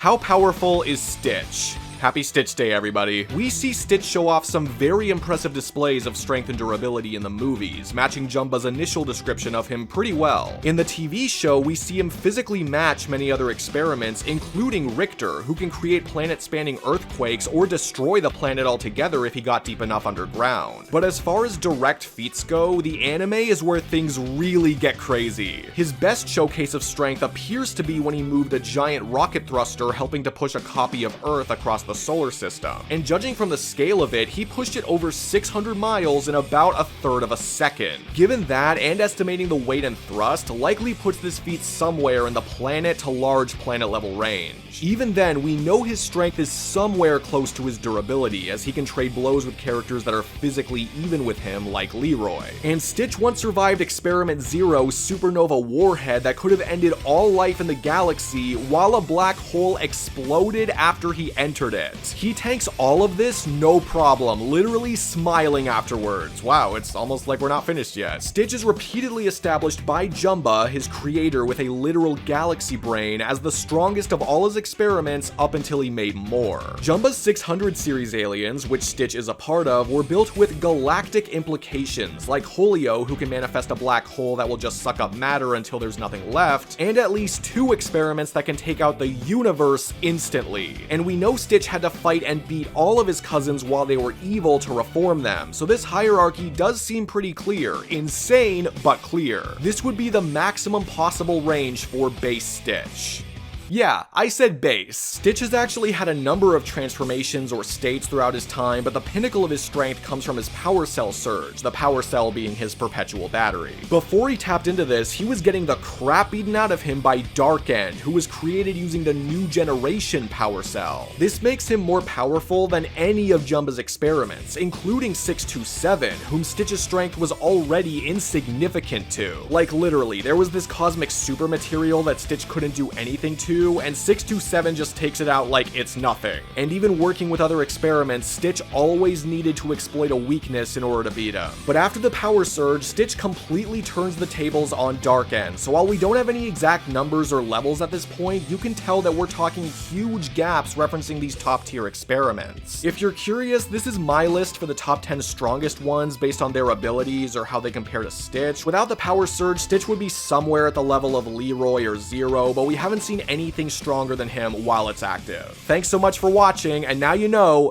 How powerful is Stitch? Happy Stitch Day, everybody. We see Stitch show off some very impressive displays of strength and durability in the movies, matching Jumba's initial description of him pretty well. In the TV show, we see him physically match many other experiments, including Richter, who can create planet-spanning earthquakes or destroy the planet altogether if he got deep enough underground. But as far as direct feats go, the anime is where things really get crazy. His best showcase of strength appears to be when he moved a giant rocket thruster helping to push a copy of Earth across the solar system. And judging from the scale of it, he pushed it over 600 miles in about a third of a second. Given that, and estimating the weight and thrust, likely puts this feat somewhere in the planet to large planet level range. Even then, we know his strength is somewhere close to his durability, as he can trade blows with characters that are physically even with him, like Leroy. And Stitch once survived Experiment Zero's supernova warhead that could have ended all life in the galaxy while a black hole exploded after he entered it. He tanks all of this no problem, literally smiling afterwards. Wow, it's almost like we're not finished yet. Stitch is repeatedly established by Jumba, his creator with a literal galaxy brain, as the strongest of all his experiments up until he made more. Jumba's 600 series aliens, which Stitch is a part of, were built with galactic implications, like Holio, who can manifest a black hole that will just suck up matter until there's nothing left, and at least 2 experiments that can take out the universe instantly. And we know Stitch had to fight and beat all of his cousins while they were evil to reform them, so this hierarchy does seem pretty clear. Insane, but clear. This would be the maximum possible range for base Stitch. Yeah, I said base. Stitch has actually had a number of transformations or states throughout his time, but the pinnacle of his strength comes from his Powercell surge, the Powercell being his perpetual battery. Before he tapped into this, he was getting the crap beaten out of him by Darkend, who was created using the new generation Powercell. This makes him more powerful than any of Jumba's experiments, including 627, whom Stitch's strength was already insignificant to. Like literally, there was this cosmic super material that Stitch couldn't do anything to, and 627 just takes it out like it's nothing. And even working with other experiments, Stitch always needed to exploit a weakness in order to beat him. But after the power surge, Stitch completely turns the tables on Darkend, so while we don't have any exact numbers or levels at this point, you can tell that we're talking huge gaps referencing these top tier experiments. If you're curious, this is my list for the top 10 strongest ones based on their abilities or how they compare to Stitch. Without the power surge, Stitch would be somewhere at the level of Leroy or Zero, but we haven't seen anything stronger than him while it's active. Thanks so much for watching, and now you know